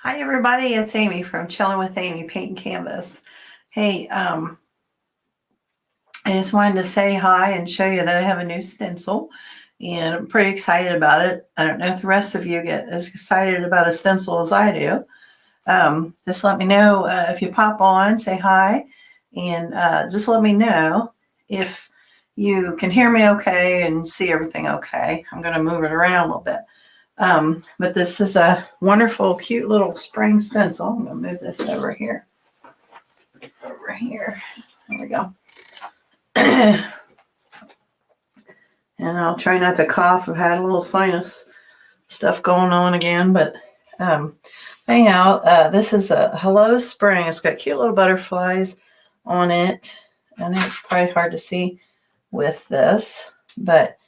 Hi everybody, it's Amy from Chilling with Amy Paint and Canvas. Hey, I just wanted to say hi and show you that I have a new stencil and I'm pretty excited about it. I don't know if the rest of you get as excited about a stencil as I do. Just let me know if you pop on, say hi, and just let me know if you can hear me okay and see everything okay. I'm going to move it around a little bit. But this is a wonderful, cute little spring stencil. I'm going to move this over here. There we go. And I'll try not to cough. I've had a little sinus stuff going on again. But anyhow, this is a Hello Spring. It's got cute little butterflies on it. I know it's probably hard to see with this. But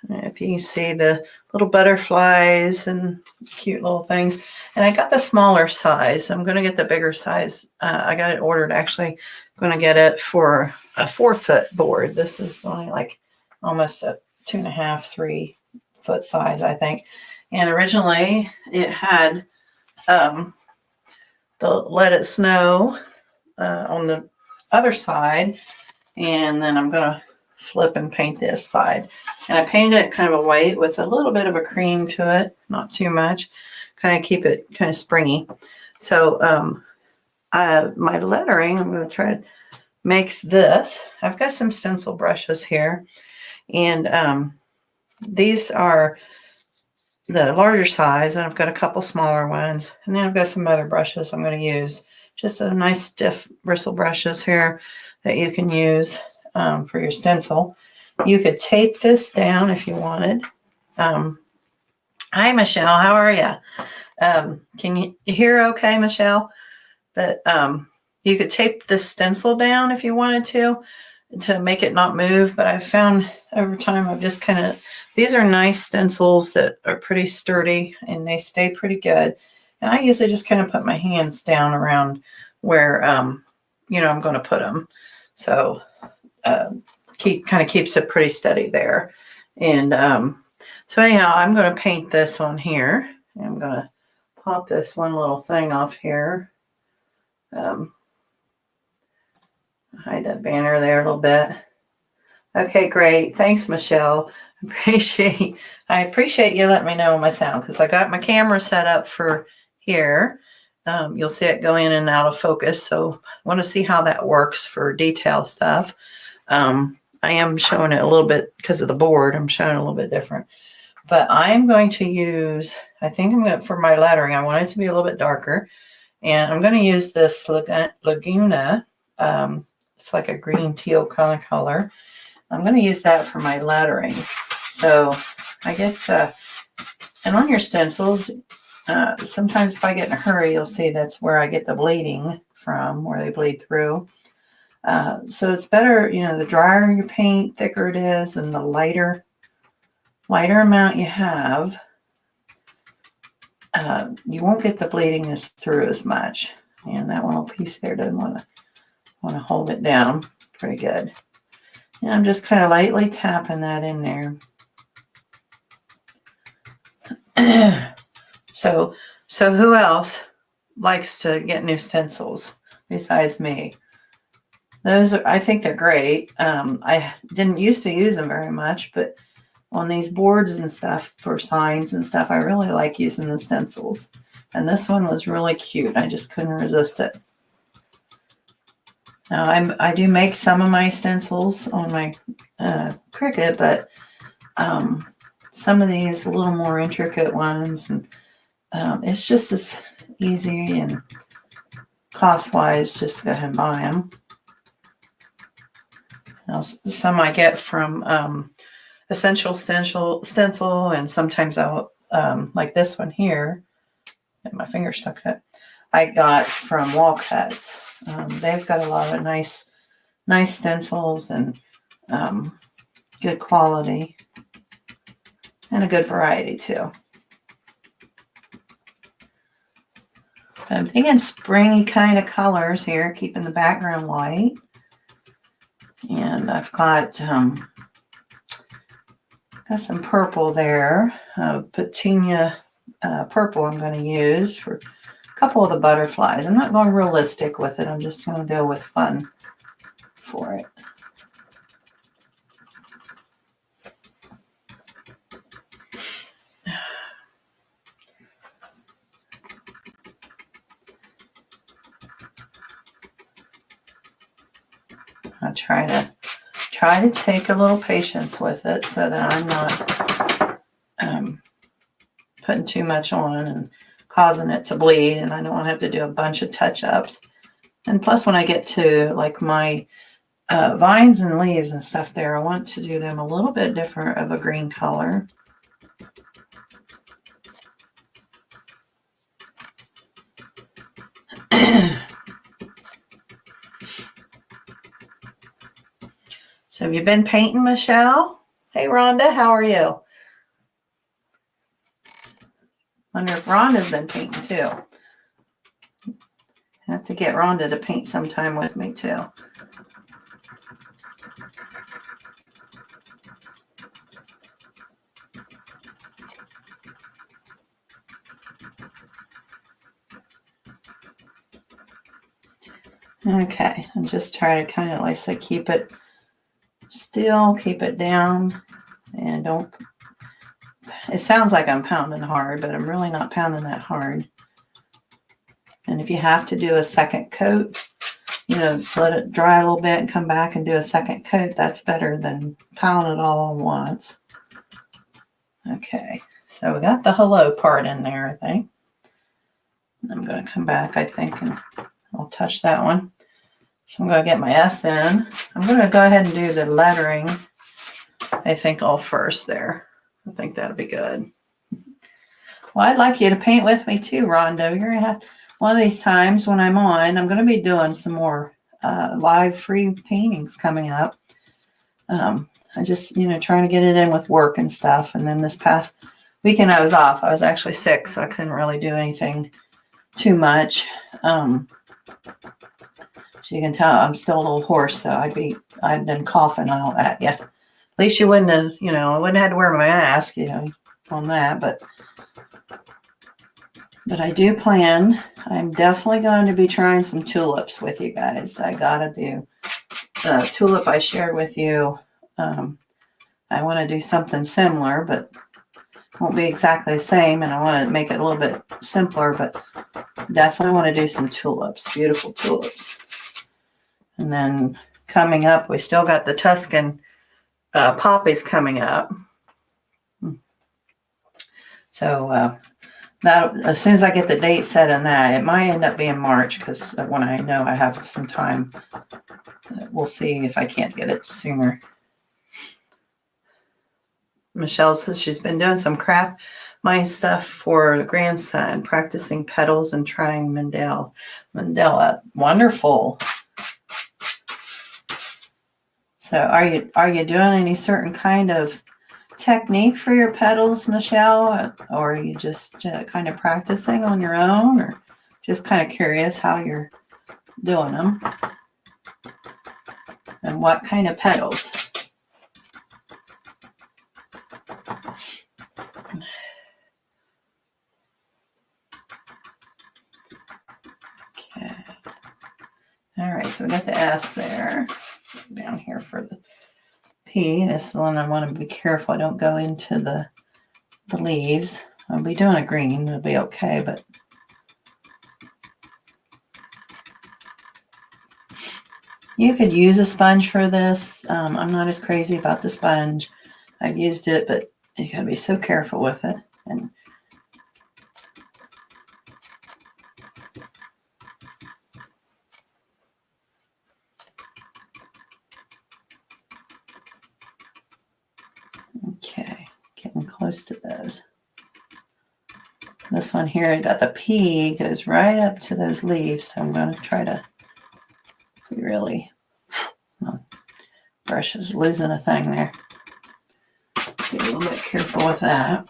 if you can see the little butterflies and cute little things. And I got the smaller size. I'm going to get the bigger size. I got it ordered. Actually, I'm going to get it for a 4-foot board. This is only like almost a 2.5, 3-foot size, I think. And originally it had the Let It Snow on the other side. And then I'm going to flip and paint this side. And I painted it kind of a white with a little bit of a cream to it, not too much, kind of keep it kind of springy. So my lettering, I'm going to try to make this. I've got some stencil brushes here, and these are the larger size, and I've got a couple smaller ones, and then I've got some other brushes I'm going to use. Just a nice stiff bristle brushes here that you can use for your stencil. You could tape this down if you wanted. Hi, Michelle. How are you? Can you hear okay, Michelle? But you could tape this stencil down if you wanted to make it not move. But I've found over time, I've just kind of, these are nice stencils that are pretty sturdy and they stay pretty good. And I usually just kind of put my hands down around where, I'm going to put them. So kind of keeps it pretty steady there. And so anyhow, I'm going to paint this on here. I'm going to pop this one little thing off here. Hide that banner there a little bit. Okay, great. Thanks, Michelle. I appreciate you letting me know my sound, because I got my camera set up for here. You'll see it go in and out of focus. So I want to see how that works for detail stuff. I am showing it a little bit because of the board. I'm showing it a little bit different. But I'm going to use, I think I'm going to, for my lettering, I want it to be a little bit darker. And I'm going to use this Laguna. It's like a green teal kind of color. I'm going to use that for my lettering. So I get, and on your stencils, sometimes if I get in a hurry, you'll see that's where I get the bleeding from, where they bleed through. So it's better, the drier your paint, thicker it is, and the lighter amount you have, you won't get the bleeding this through as much. And that one little piece there doesn't want to hold it down pretty good. And I'm just kind of lightly tapping that in there. So who else likes to get new stencils besides me? Those are, I think they're great. I didn't used to use them very much, but on these boards and stuff for signs and stuff, I really like using the stencils. And this one was really cute. I just couldn't resist it. Now I do make some of my stencils on my Cricut, but some of these a little more intricate ones, and it's just as easy and cost-wise just to go ahead and buy them. Now, some I get from Essential Stencil, and sometimes I'll, like this one here, and my finger stuck it, I got from Wall Cuts. They've got a lot of nice stencils and good quality and a good variety too. I'm thinking springy kind of colors here, keeping the background light. And I've got some purple there, petunia purple I'm going to use for a couple of the butterflies. I'm not going realistic with it. I'm just going to go with fun for it. I try to take a little patience with it so that I'm not putting too much on and causing it to bleed, and I don't want to have to do a bunch of touch-ups. And plus, when I get to like my vines and leaves and stuff there, I want to do them a little bit different of a green color. So have you been painting, Michelle? Hey, Rhonda, how are you? Wonder if Rhonda's been painting too. I have to get Rhonda to paint sometime with me too. Okay, and just try to kind of, like I said, keep it still, keep it down, and don't, it sounds like I'm pounding hard, but I'm really not pounding that hard. And if you have to do a second coat, you know, let it dry a little bit and come back and do a second coat. That's better than pound it all at once. Okay, so we got the hello part in there, I think. I'm going to come back, I think, and I'll touch that one. So I'm going to get my S in. I'm going to go ahead and do the lettering, I think, all first there. I think that'll be good. Well, I'd like you to paint with me too, Rhonda. You're going to have, one of these times when I'm on, I'm going to be doing some more live free paintings coming up. I just, you know, trying to get it in with work and stuff. And then this past weekend I was off. I was actually sick, so I couldn't really do anything too much. So you can tell I'm still a little hoarse, so I'd been coughing all at you. At least you wouldn't have, you know, I wouldn't have had to wear my mask, you know, on that. But I do plan, I'm definitely going to be trying some tulips with you guys. I gotta do the tulip I shared with you. I want to do something similar, but won't be exactly the same, and I want to make it a little bit simpler, but definitely want to do some tulips, beautiful tulips. And then coming up, we still got the Tuscan poppies coming up. So that, as soon as I get the date set on that, it might end up being March, because when I know I have some time, we'll see if I can't get it sooner. Michelle says she's been doing some craft mind stuff for the grandson, practicing petals and trying mandala. Wonderful. So are you doing any certain kind of technique for your petals, Michelle? Or are you just kind of practicing on your own, or just kind of curious how you're doing them? And what kind of petals? Okay. All right, so we got the S there. Down here for the P. This is the one I want to be careful I don't go into the leaves. I'll be doing a green. It'll be okay, but you could use a sponge for this. I'm not as crazy about the sponge. I've used it, but you gotta be so careful with it. And okay, getting close to those. This one here, I got the P, goes right up to those leaves, so I'm going to try to really, well, brush is losing a thing there. Be a little bit careful with that.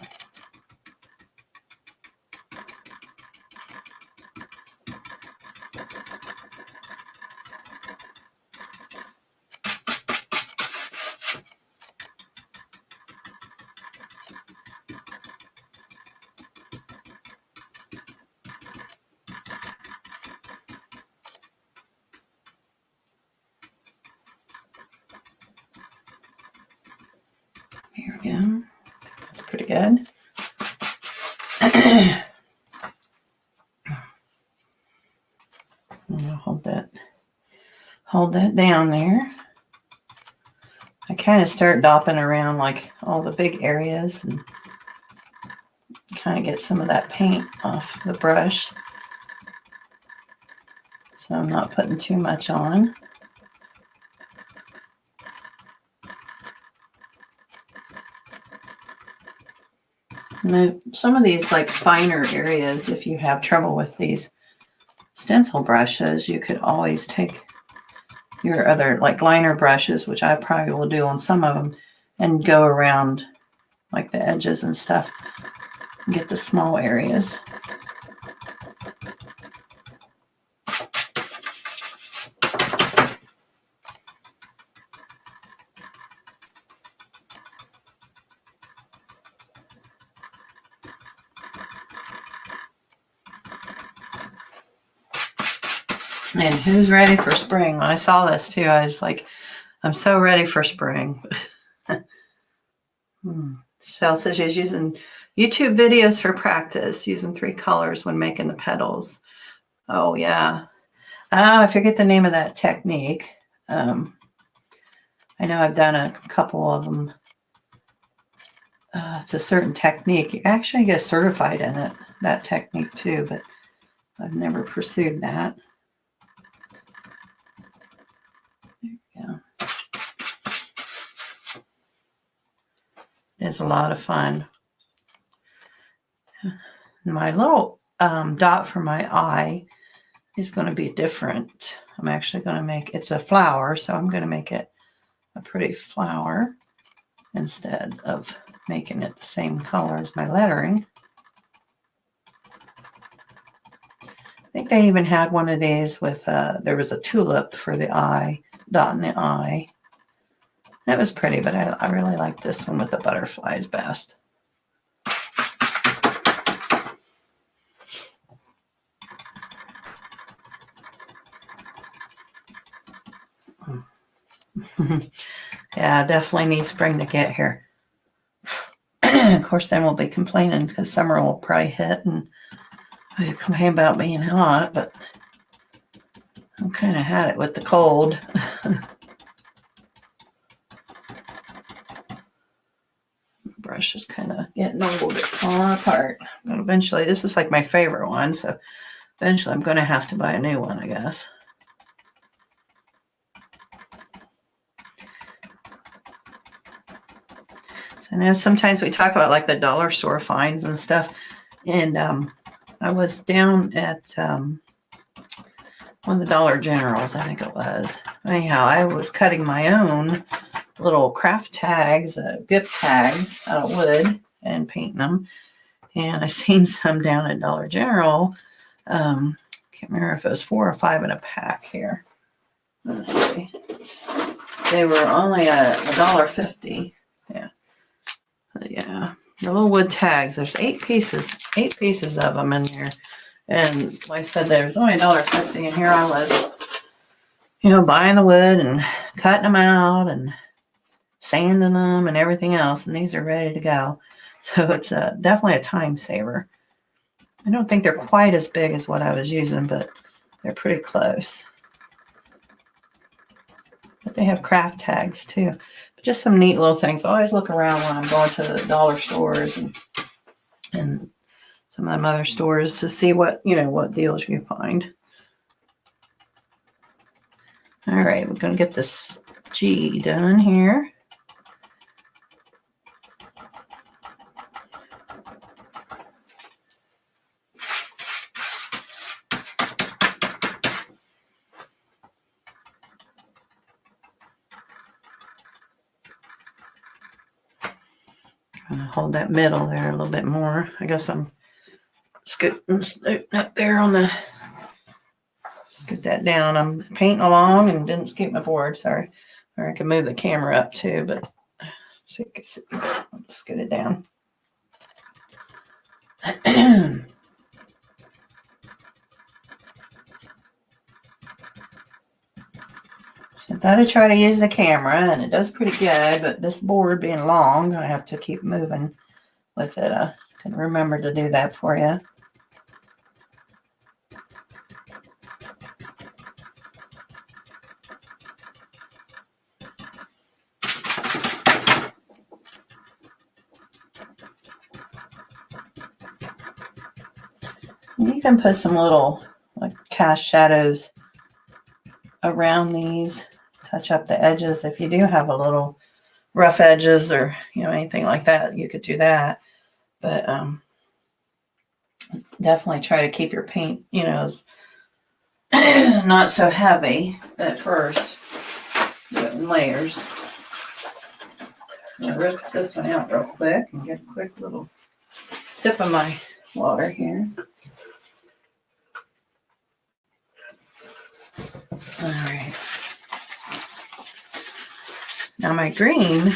go. That's pretty good. Hold that down there. I kind of start dopping around like all the big areas and kind of get some of that paint off the brush. So I'm not putting too much on. And some of these like finer areas, if you have trouble with these stencil brushes, you could always take your other like liner brushes, which I probably will do on some of them, and go around like the edges and stuff and get the small areas. And who's ready for spring? When I saw this too, I was like, I'm so ready for spring. Shell says she's using YouTube videos for practice, using 3 colors when making the petals. Oh, yeah. I forget the name of that technique. I know I've done a couple of them. It's a certain technique. You actually get certified in it, that technique too, but I've never pursued that. It's a lot of fun. My little dot for my eye is going to be different. I'm actually going to make, it's a flower, so I'm going to make it a pretty flower instead of making it the same color as my lettering. I think they even had one of these with, there was a tulip for the eye, dot in the eye. That was pretty, but I really like this one with the butterflies best. Yeah, definitely need spring to get here. Of course, then we'll be complaining because summer will probably hit and we complain about being hot, but I've kind of had it with the cold. Brush is kind of getting old. It's falling apart. But eventually, this is like my favorite one, so eventually I'm going to have to buy a new one, I guess. So I know sometimes we talk about like the dollar store finds and stuff, and I was down at one of the Dollar Generals, I think it was. Anyhow, I was cutting my own little craft tags, gift tags out of wood and painting them. And I seen some down at Dollar General. Can't remember if it was 4 or 5 in a pack here. Let's see. They were only $1.50. Yeah. Yeah. The little wood tags. There's 8 pieces of them in there. And like I said, there was only $1.50, and here I was, buying the wood and cutting them out and sanding them and everything else, and these are ready to go. So it's definitely a time saver. I don't think they're quite as big as what I was using, but they're pretty close. But they have craft tags too. But just some neat little things. I always look around when I'm going to the dollar stores and some of them other stores to see what deals you find. All right, we're going to get this G done here. I'm going to hold that middle there a little bit more. I guess I'm scooting up there on the, scoot that down. I'm painting along and didn't scoot my board, sorry. Or I can move the camera up too, but so you can see. I'll just scoot it down. So Gotta try to use the camera, and it does pretty good, but this board being long, I have to keep moving with it. I can remember to do that for you. You can put some little like cast shadows around these, touch up the edges. If you do have a little rough edges or anything like that, you could do that. But definitely try to keep your paint not so heavy at first. Do it in layers. I'm gonna rinse this one out real quick and get a quick little sip of my water here. All right. Now my green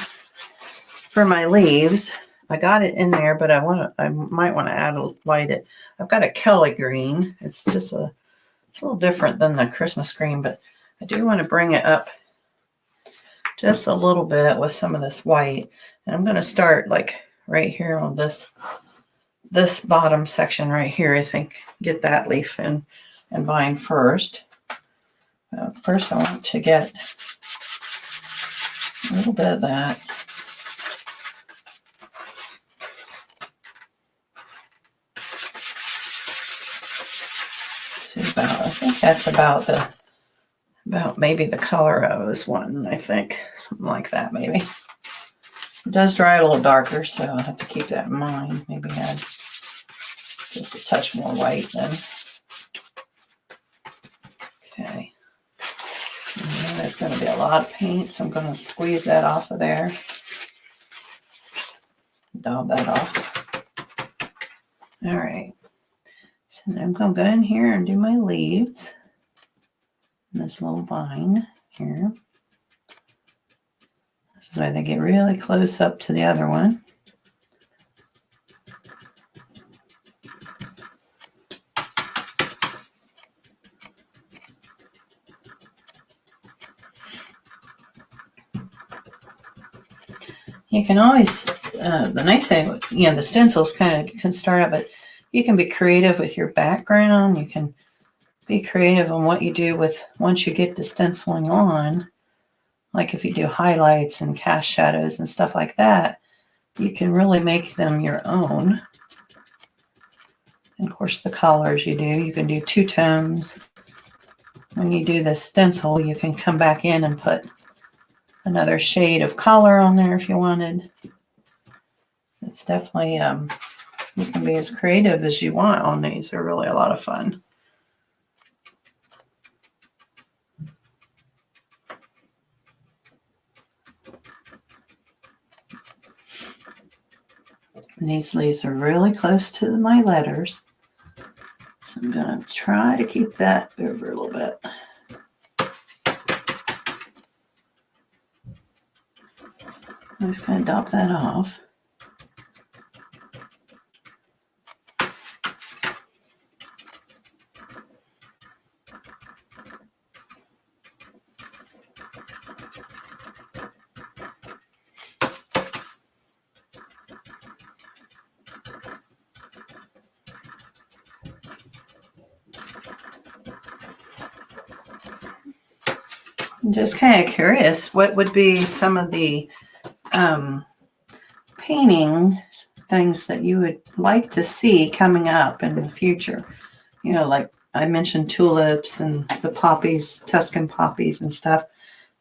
for my leaves, I got it in there, but I might want to add a light. I've got a Kelly green. It's just it's a little different than the Christmas green, but I do want to bring it up just a little bit with some of this white. And I'm going to start like right here on this bottom section right here. I think get that leaf and vine first. First I want to get a little bit of that. See, I think that's about maybe the color of this one. I think something like that maybe. It does dry a little darker, so I'll have to keep that in mind. Maybe add just a touch more white then. Okay. And there's going to be a lot of paint, so I'm going to squeeze that off of there. Daub that off. All right. So now I'm going to go in here and do my leaves. And this little vine here. This is why they get really close up to the other one. You can always, the nice thing, the stencils kind of can start out, but you can be creative with your background. You can be creative on what you do with once you get the stenciling on. Like if you do highlights and cast shadows and stuff like that, you can really make them your own. And of course, the colors you can do two tones. When you do the stencil, you can come back in and put another shade of color on there if you wanted. It's definitely, you can be as creative as you want on these. They're really a lot of fun. And these leaves are really close to my letters. So I'm going to try to keep that over a little bit. I just kind of dop that off. I'm just kind of curious, what would be some of the painting things that you would like to see coming up in the future? Like I mentioned tulips and the poppies, Tuscan poppies and stuff.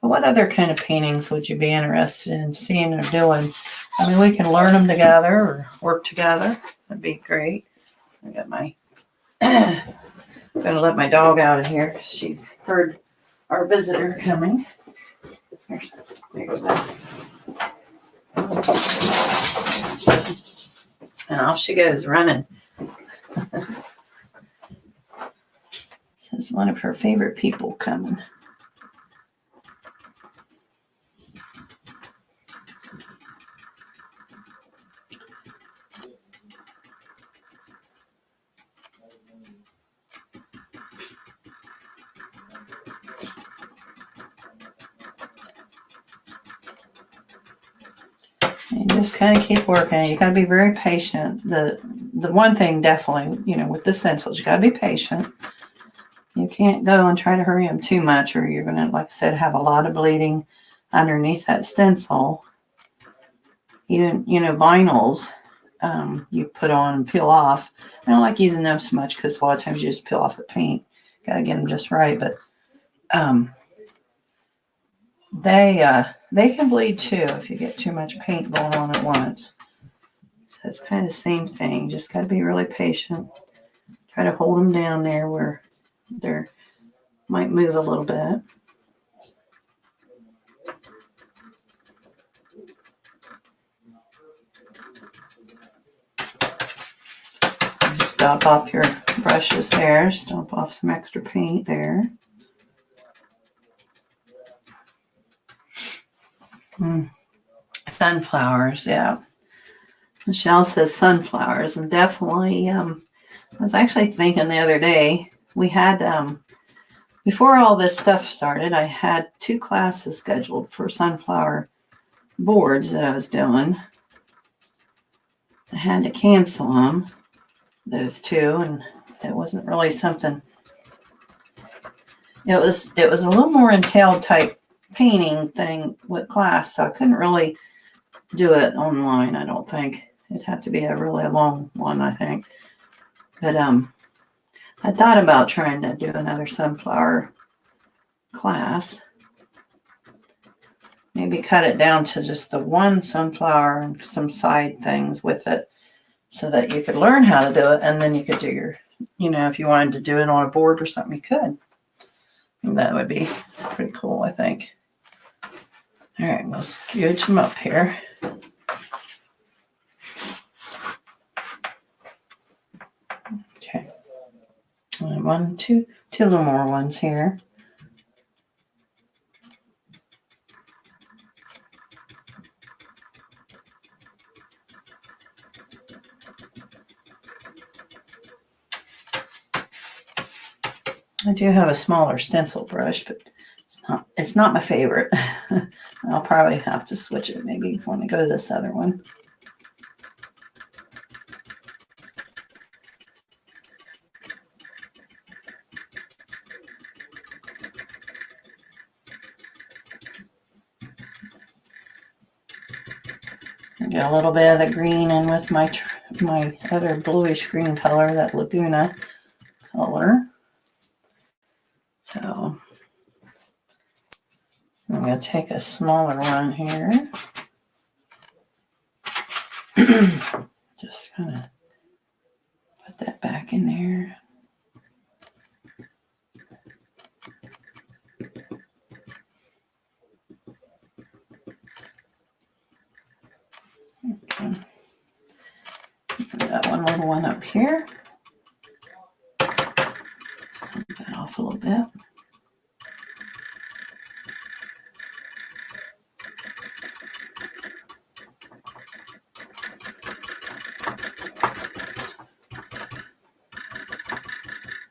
But what other kind of paintings would you be interested in seeing or doing? I mean, we can learn them together or work together. That'd be great. I got my, I'm going to let my dog out of here. She's heard our visitor coming. There goes that. And off she goes running. This is one of her favorite people coming. just kind of keep working. You got to be very patient. The one thing definitely, you know, with the stencils, you got to be patient. You can't go and try to hurry them too much, or you're going to, like I said, have a lot of bleeding underneath that stencil. Even, you know, vinyls you put on and peel off. I don't like using those so much because a lot of times you just peel off the paint. Got to get them just right, but they can bleed too if you get too much paint going on at once. So it's kind of the same thing. Just got to be really patient. Try to hold them down there where they might move a little bit. Stomp off your brushes there. Stomp off some extra paint there. Sunflowers, yeah. Michelle says sunflowers, and definitely, I was actually thinking the other day, we had, before all this stuff started, I had 2 classes scheduled for sunflower boards that I was doing. I had to cancel them, those 2, and it wasn't really something. It was a little more entailed type painting thing with class, so I couldn't really do it online. I don't think it'd have to be a really long one, I think. But I thought about trying to do another sunflower class. Maybe cut it down to just the one sunflower and some side things with it, so that you could learn how to do it, and then you could do your, you know, if you wanted to do it on a board or something, you could. And that would be pretty cool, I think. All right, we'll scooch them up here. Okay. One, two little more ones here. I do have a smaller stencil brush, but it's not my favorite. I'll probably have to switch it maybe when I go to this other one. I get a little bit of the green in with my other bluish green color, that Laguna color. So I'm going to take a smaller one here. Just kind of put that back in there. Okay. That one little one up here. Stomp that off a little bit.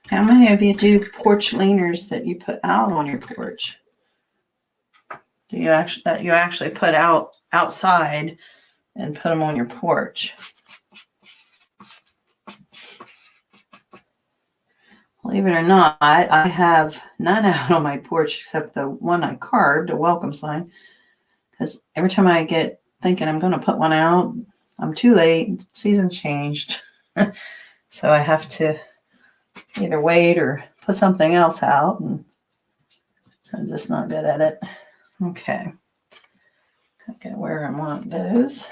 How many of you do porch leaners that you put out on your porch? Do you actually put outside and put them on your porch? Believe it or not, I have none out on my porch except the one I carved, a welcome sign. Because every time I get thinking I'm going to put one out, I'm too late. Season's changed. So I have to either wait or put something else out, and I'm just not good at it. Okay. Okay, where I want those.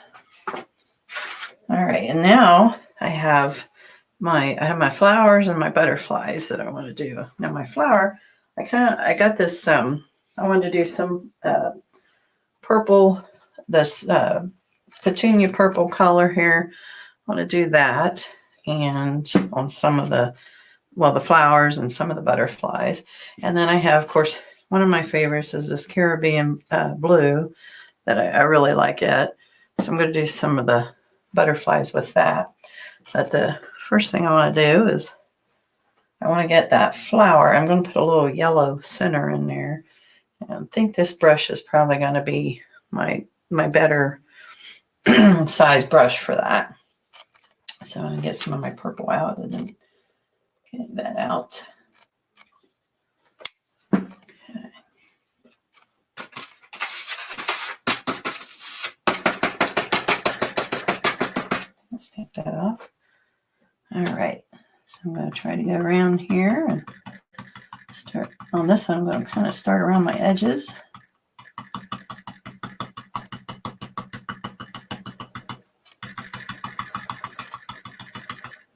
All right, and now I have my flowers and my butterflies that I want to do. Now my flower, I got this, I wanted to do some purple, this petunia purple color here. I want to do that, and on some of the flowers and some of the butterflies. And then I have, of course, one of my favorites is this Caribbean blue that I really like it. So I'm going to do some of the butterflies with that. But the first thing I want to do is I want to get that flower. I'm going to put a little yellow center in there. And I think this brush is probably going to be my better size brush for that. So I'm going to get some of my purple out and then get that out. Okay. Let's take that off. All right. So I'm going to try to go around here and start on this one. I'm going to kind of start around my edges.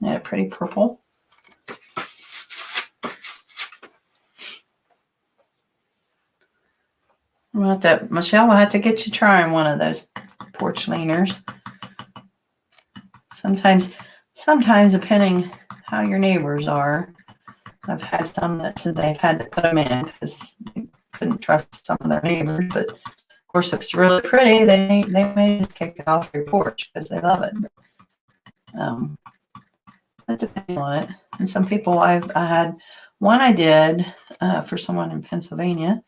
Add a pretty purple. Michelle, we'll have to get you trying one of those porch leaners. Sometimes depending how your neighbors are, I've had some that said they've had to put them in because they couldn't trust some of their neighbors. But of course, if it's really pretty, they may just kick it off your porch because they love it. But depending on it, and some people I had one I did for someone in Pennsylvania,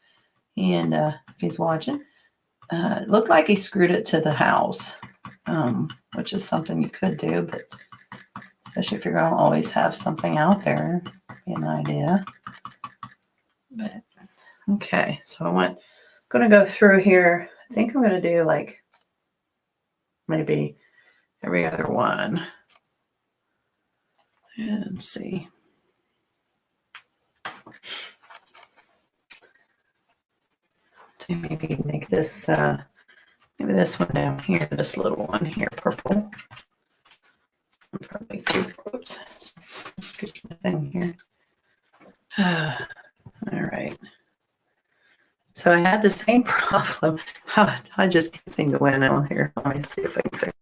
and if he's watching, it looked like he screwed it to the house, which is something you could do, but especially if you're going to always have something out there, be an idea. But okay, so I'm going to go through here. I think I'm going to do like maybe every other one. And let's see. To maybe make this, maybe this one down here, this little one here, purple. Probably too close. Let's get my thing here. All right. So I had the same problem. I just can't seem to win out here. Let me see if I can fix it.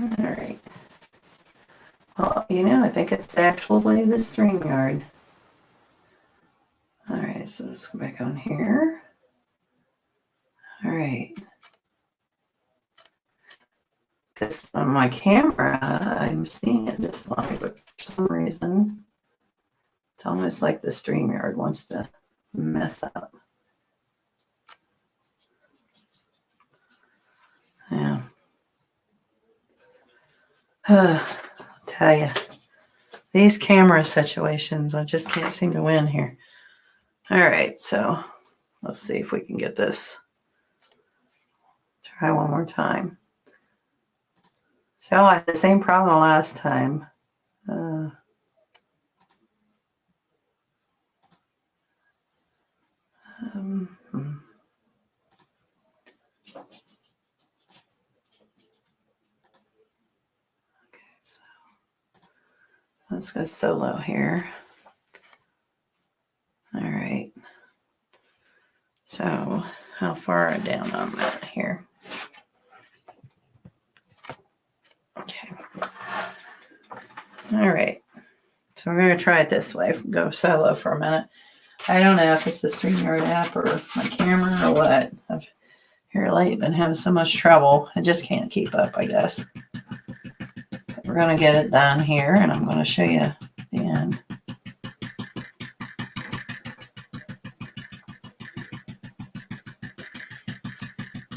All right. Well, I think it's actually the StreamYard. All right, so let's go back on here. All right. Because on my camera, I'm seeing it just fine, but for some reason, it's almost like the StreamYard wants to mess up. Yeah. I'll tell you, these camera situations, I just can't seem to win here. All right, so let's see if we can get this. Try one more time. So I had the same problem last time. Okay, so let's go solo here. All right. So how far down on that here? Okay. All right. So we're going to try it this way. Go solo for a minute. I don't know if it's the StreamYard app or my camera or what. I've here lately been having so much trouble. I just can't keep up, I guess. But we're going to get it done here, and I'm going to show you the end.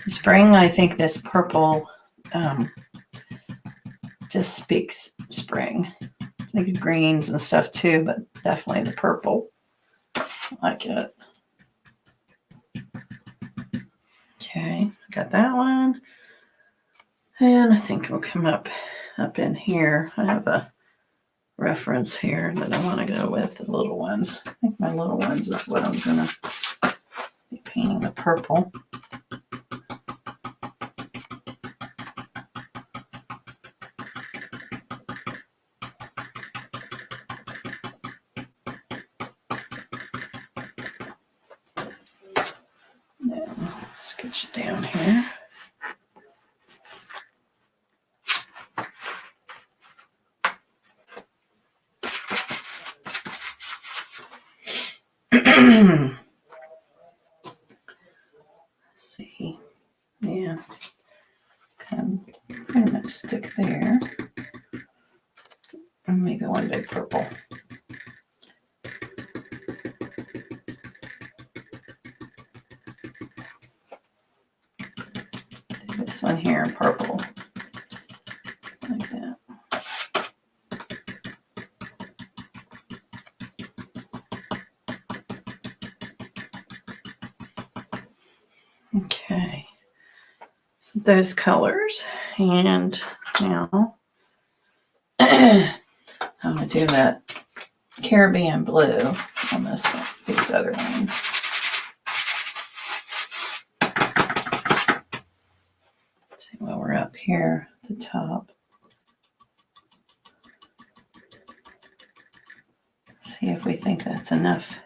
Spring, I think this purple just speaks spring. I think greens and stuff too, but definitely the purple. I like it. Okay, got that one. And I think we'll come up in here. I have a reference here that I want to go with, the little ones. I think my little ones is what I'm going to be painting the purple. Let's get you down here. See, yeah, kind of pretty much stick there, and maybe one big purple. This one here in purple. Like that. Okay. So those colors. And now I'm going to do that Caribbean blue on this one, these other ones. Let's see, while we're up here at the top. See if we think that's enough.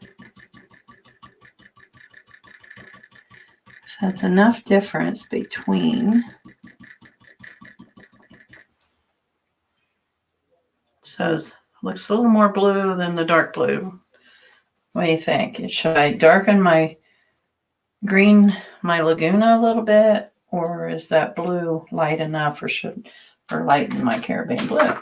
If that's enough difference between. So it looks a little more blue than the dark blue. What do you think? Should I darken my green, my Laguna a little bit, or is that blue light enough, or lighten my Caribbean blue?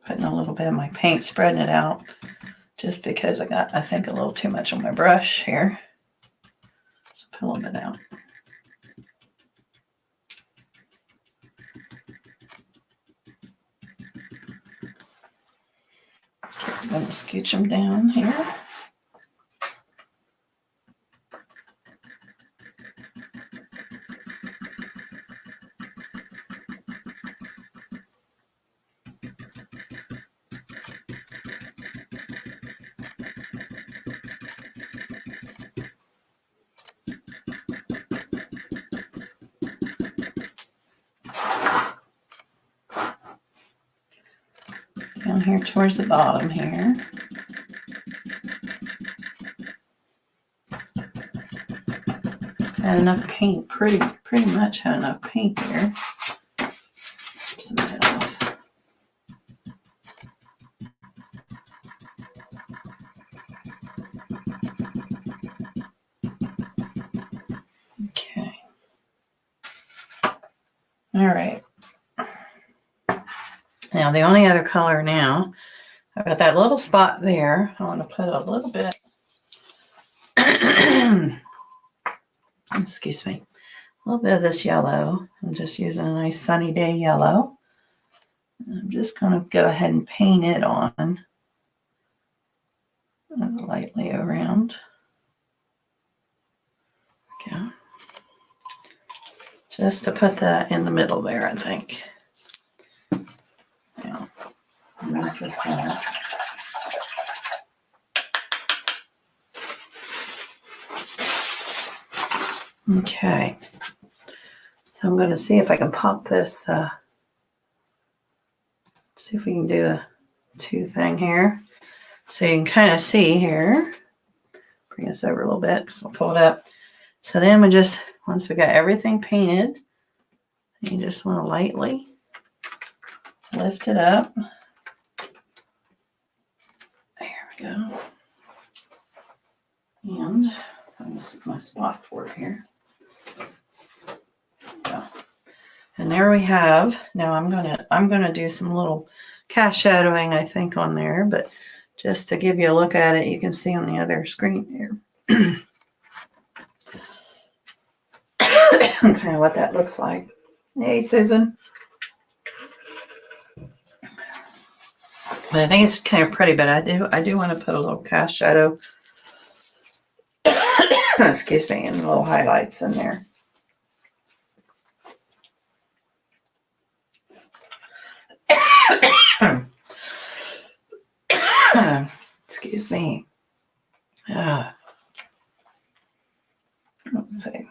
Putting a little bit of my paint, spreading it out, just because I got, I think, a little too much on my brush here. So put a little bit out. I'm going to scooch them down here. Down here towards the bottom here. It's had enough paint, pretty much had enough paint there. Some of that off. Okay. All right. Now the only other color now, I've got that little spot there. I want to put a little bit, excuse me, a little bit of this yellow. I'm just using a nice sunny day yellow. I'm just going to go ahead and paint it on lightly around. Okay. Just to put that in the middle there, I think. Now, this is that. Okay. So I'm going to see if I can pop this, see if we can do a 2 thing here. So you can kind of see here. Bring this over a little bit, so I'll pull it up. So then we just, once we got everything painted, you just want to lightly lift it up. There we go. And this is my spot for it here. Go. And there we have. Now I'm gonna do some little cast shadowing, I think, on there, but just to give you a look at it, you can see on the other screen here. Kind of what that looks like. Hey, Susan. But I think it's kind of pretty, but I do want to put a little cast shadow, excuse me, and little highlights in there. Excuse me. Let's see.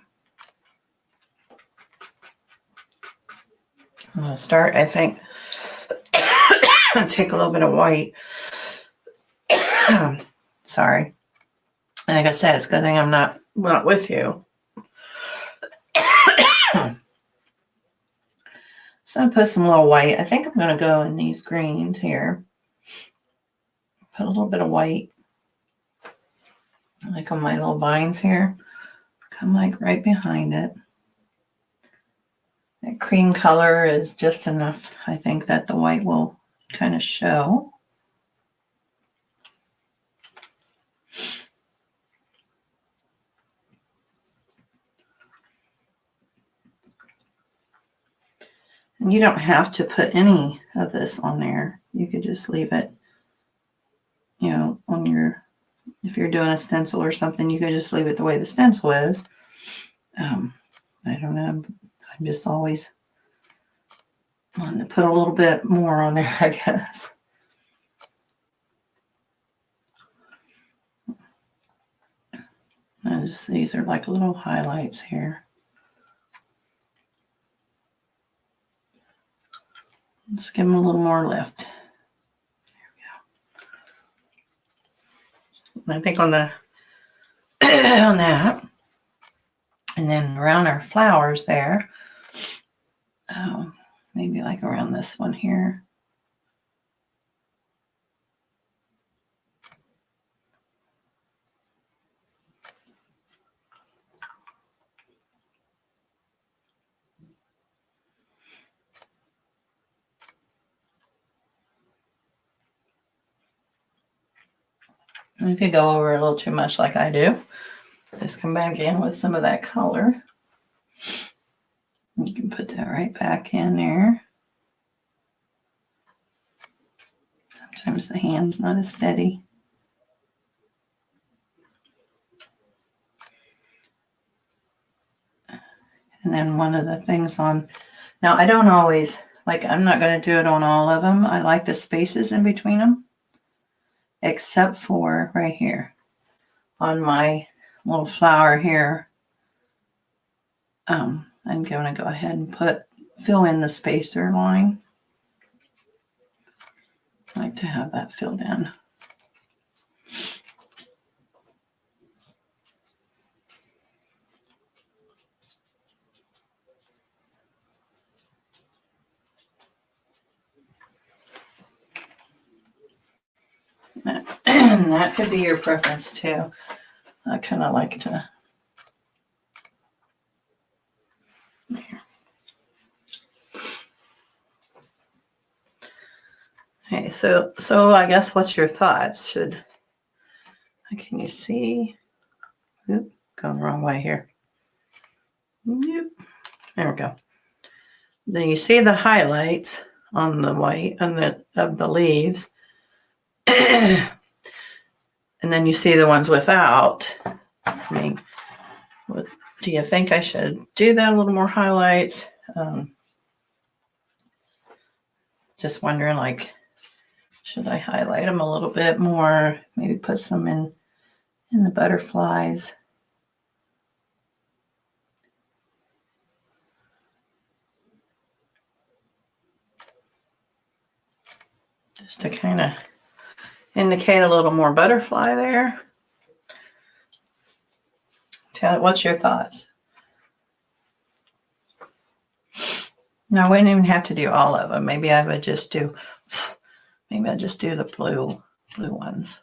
I'm going to start, I think, take a little bit of white. Sorry. Like I said, it's a good thing I'm not with you. So I'm going to put some little white. I think I'm going to go in these greens here. Put a little bit of white, like on my little vines here. Come like right behind it. That cream color is just enough. I think that the white will kind of show. And you don't have to put any of this on there. You could just leave it, you know, on your, if you're doing a stencil or something, you could just leave it the way the stencil is. I don't know. I'm just always wanting to put a little bit more on there, I guess. These are like little highlights here. Let's give them a little more lift. There we go. I think on the on that, and then around our flowers there, maybe like around this one here. And if you go over a little too much like I do, just come back in with some of that color. You can put that right back in there. Sometimes the hand's not as steady. And then one of the things on, now I don't always, like I'm not going to do it on all of them. I like the spaces in between them. Except for right here on my little flower here. I'm going to go ahead and fill in the spacer line. I like to have that filled in. And that could be your preference too. I kind of like to. Okay, so I guess what's your thoughts? Can you see? Oop, going the wrong way here. Yep. There we go. Then you see the highlights on the white of the leaves. And then you see the ones without. I mean, do you think I should do that a little more highlights? Just wondering, like, should I highlight them a little bit more? Maybe put some in the butterflies. Just to kind of indicate a little more butterfly there. What's your thoughts? Now, I wouldn't even have to do all of them. Maybe I would just do, the blue ones.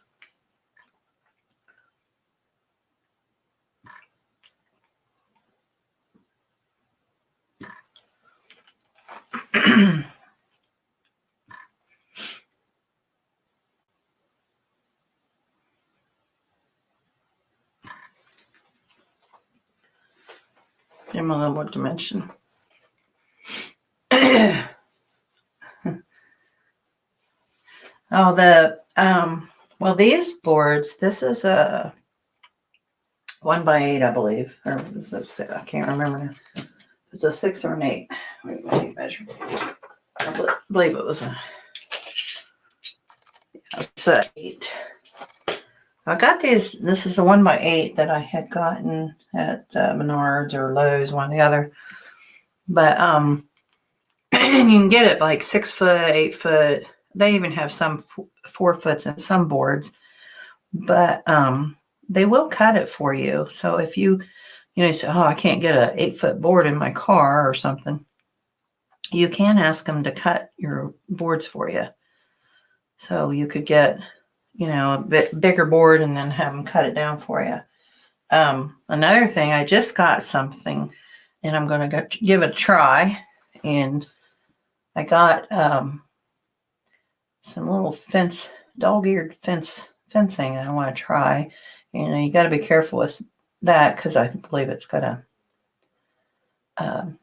Give them a little more dimension. Well, these boards, this is a 1x8, I believe, or is it, I can't remember now. It's a 6 or an 8. Wait, let me measure. I believe it was it's a 8. I got these. This is a 1x8 that I had gotten at Menards or Lowe's, one or the other. But you can get it like 6 foot, 8 foot. They even have some 4 foots in some boards, but they will cut it for you. So if you say, oh, I can't get an 8-foot board in my car or something, you can ask them to cut your boards for you. So you could get, a bit bigger board and then have them cut it down for you. Another thing, I just got something and I'm going to give it a try. and I got some little dog-eared fencing that I want to try. And you got to be careful with that because I believe it's got a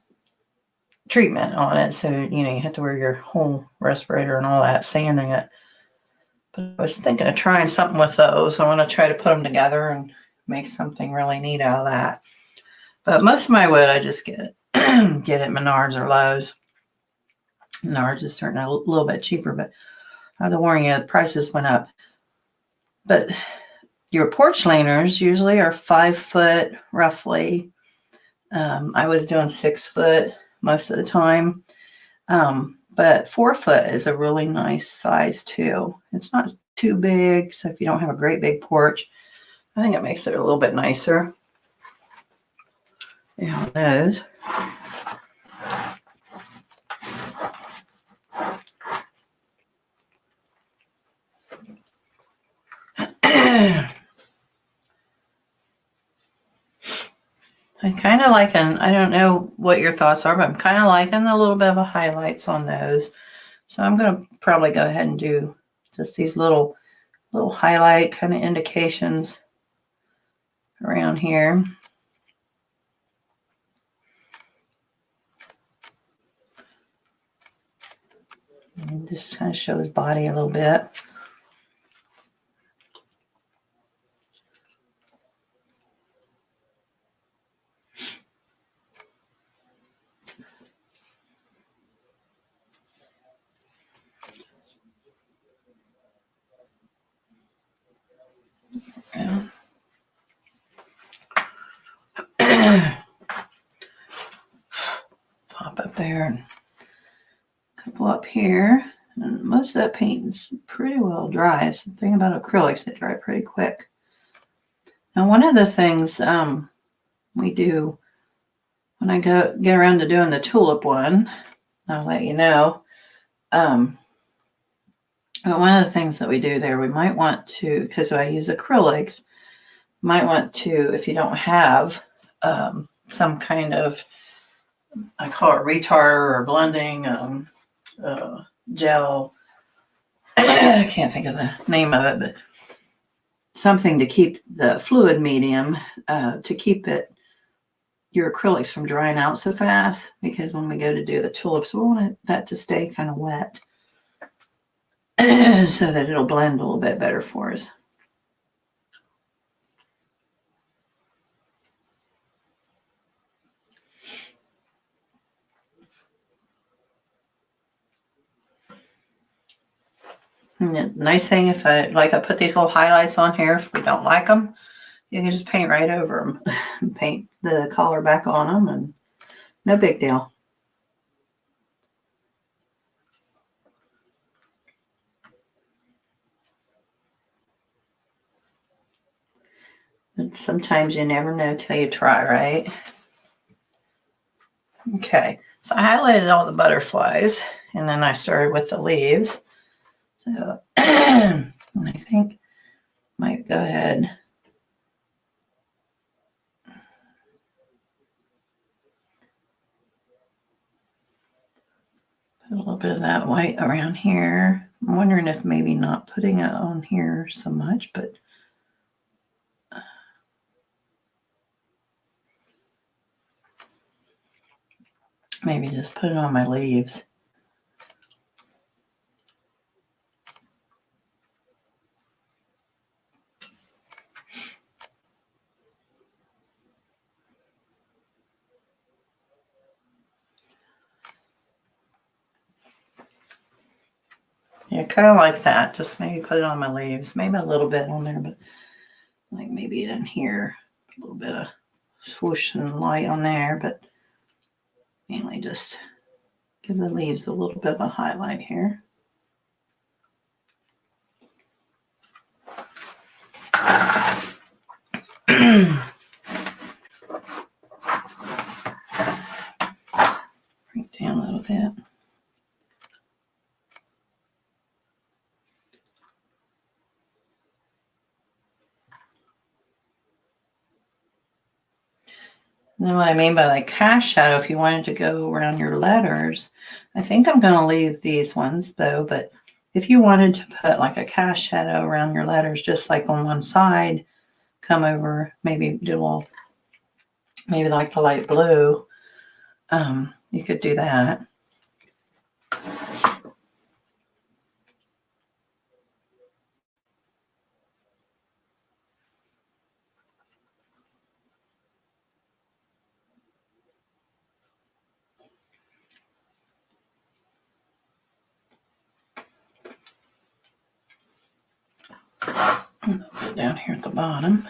treatment on it. So, you have to wear your whole respirator and all that, sanding it. But I was thinking of trying something with those. I want to try to put them together and make something really neat out of that. But most of my wood, I just get at Menards or Lowe's. Menards is certainly a little bit cheaper, but I have to warn you, the prices went up. But your porch leaners usually are 5 foot, roughly. I was doing 6 foot most of the time. But 4 foot is a really nice size too. It's not too big, so if you don't have a great big porch, I think it makes it a little bit nicer. Yeah, those. I'm kind of liking, I don't know what your thoughts are, but I'm kind of liking a little bit of a highlights on those. So I'm going to probably go ahead and do just these little highlight kind of indications around here. And this kind of shows body a little bit. Yeah. Pop up there and a couple up here. And most of that paint is pretty well dry. It's the thing about acrylics, they dry pretty quick. Now, one of the things we do when I get around to doing the tulip one, I'll let you know. But one of the things that we do there, we might want to, because I use acrylics, might want to, if you don't have some kind of, I call it retarder or blending gel. I can't think of the name of it, but something to keep the fluid medium, to keep your acrylics from drying out so fast, because when we go to do the tulips, we want that to stay kind of wet so that it'll blend a little bit better for us. And the nice thing, if I put these little highlights on here, if we don't like them, you can just paint right over them and paint the color back on them, and no big deal. But sometimes you never know till you try, right? Okay, so I highlighted all the butterflies, and then I started with the leaves. So I think might go ahead. Put a little bit of that white around here. I'm wondering if maybe not putting it on here so much, but maybe just put it on my leaves. Yeah, kind of like that. Just maybe put it on my leaves. Maybe a little bit on there, but like maybe in here, a little bit of swoosh and light on there, but mainly just give the leaves a little bit of a highlight here. Bring it down a little bit. And then what I mean by like cast shadow, if you wanted to go around your letters, I think I'm going to leave these ones though, but if you wanted to put like a cast shadow around your letters, just like on one side, come over, maybe do a little, maybe like the light blue, you could do that. Put it down here at the bottom.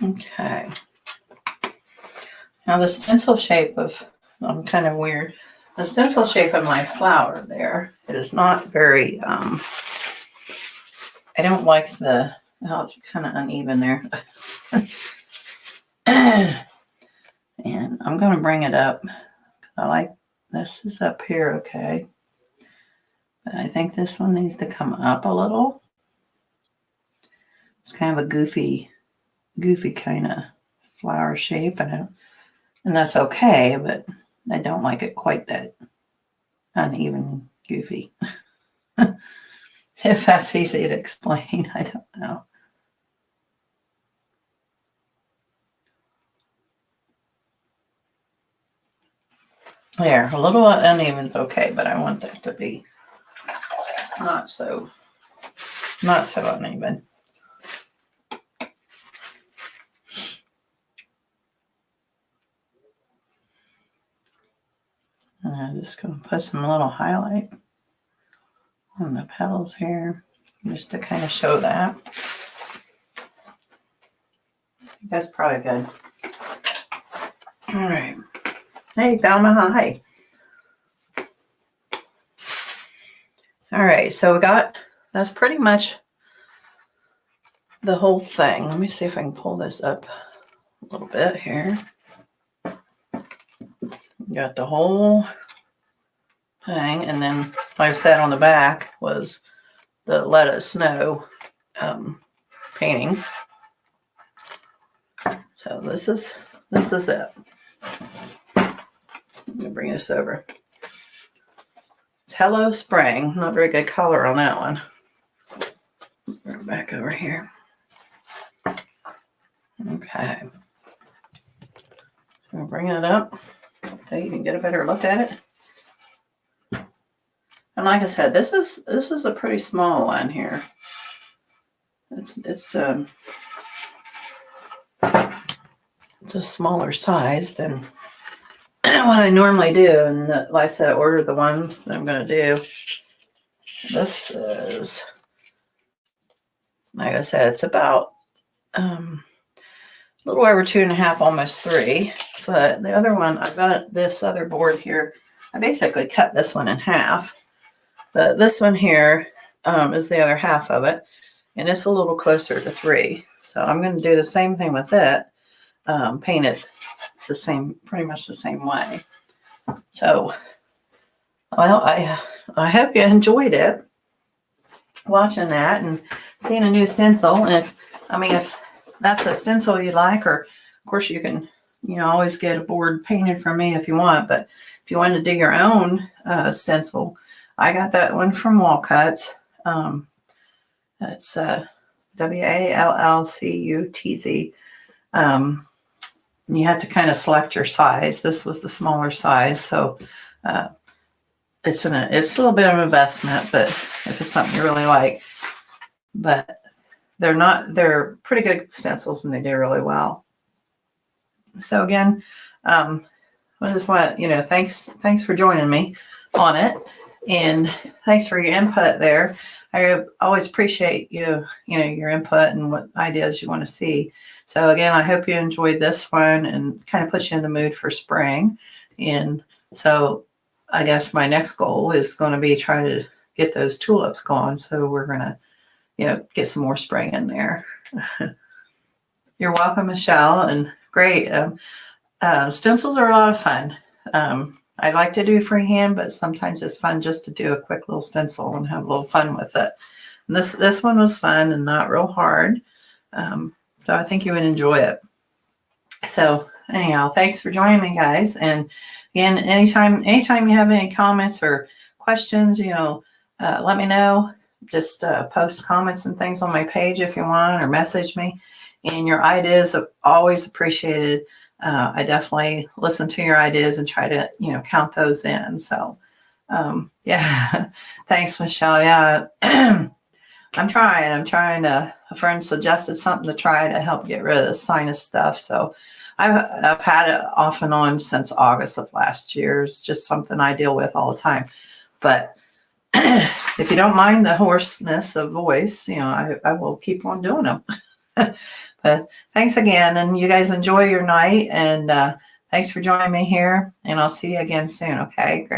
Okay. Now the stencil shape of, I'm kind of weird. The stencil shape of my flower there, it is not very, I don't like the, oh, it's kind of uneven there. And I'm going to bring it up. I like, this is up here, okay. But I think this one needs to come up a little. It's kind of a goofy kind of flower shape, and that's okay, but I don't like it quite that uneven goofy. If that's easy to explain, I don't know. There, a little uneven is okay, but I want that to be not so uneven. And I'm just going to put some little highlight on the petals here, just to kind of show that. That's probably good. All right. Hey, Thelma, hi. All right, so we got, that's pretty much the whole thing. Let me see if I can pull this up a little bit here. Got the whole thing, and then, like I said, on the back was the Let Us Know painting. So this is it. Let me bring this over. It's Hello Spring. Not very good color on that one. Bring it back over here. Okay. So bring it up so you can get a better look at it. And like I said, this is a pretty small one here. It's a smaller size than what I normally do, and like I said, I ordered the one that I'm going to do. This is, like I said, it's about a little over 2.5, almost 3. But the other one, I've got this other board here. I basically cut this one in half. But this one here is the other half of it, and it's a little closer to 3. So I'm going to do the same thing with it, paint it the same, pretty much the same way. So, well, I hope you enjoyed it, watching that and seeing a new stencil. And if that's a stencil you like, or of course you can, always get a board painted from me if you want. But if you want to do your own stencil, I got that one from Wall Cuts. That's WALLCUTZ. You have to kind of select your size. This was the smaller size, so it's a little bit of an investment, but if it's something you really like. But they're pretty good stencils, and they do really well. So again, I just want to, thanks for joining me on it, and thanks for your input there. I always appreciate your input and what ideas you want to see. So again, I hope you enjoyed this one and kind of put you in the mood for spring. And so I guess my next goal is going to be trying to get those tulips going. So we're going to, get some more spring in there. You're welcome, Michelle. And great. Stencils are a lot of fun. I like to do freehand, but sometimes it's fun just to do a quick little stencil and have a little fun with it. And this one was fun and not real hard. So I think you would enjoy it. So anyhow, thanks for joining me, guys. And again, anytime you have any comments or questions, let me know. Just post comments and things on my page if you want, or message me. And your ideas are always appreciated. I definitely listen to your ideas and try to, count those in. So, yeah, thanks, Michelle. Yeah, I'm trying to, a friend suggested something to try to help get rid of the sinus stuff. So I've had it off and on since August of last year. It's just something I deal with all the time. But if you don't mind the hoarseness of voice, I will keep on doing them. But thanks again, and you guys enjoy your night, and thanks for joining me here, and I'll see you again soon. Okay, great.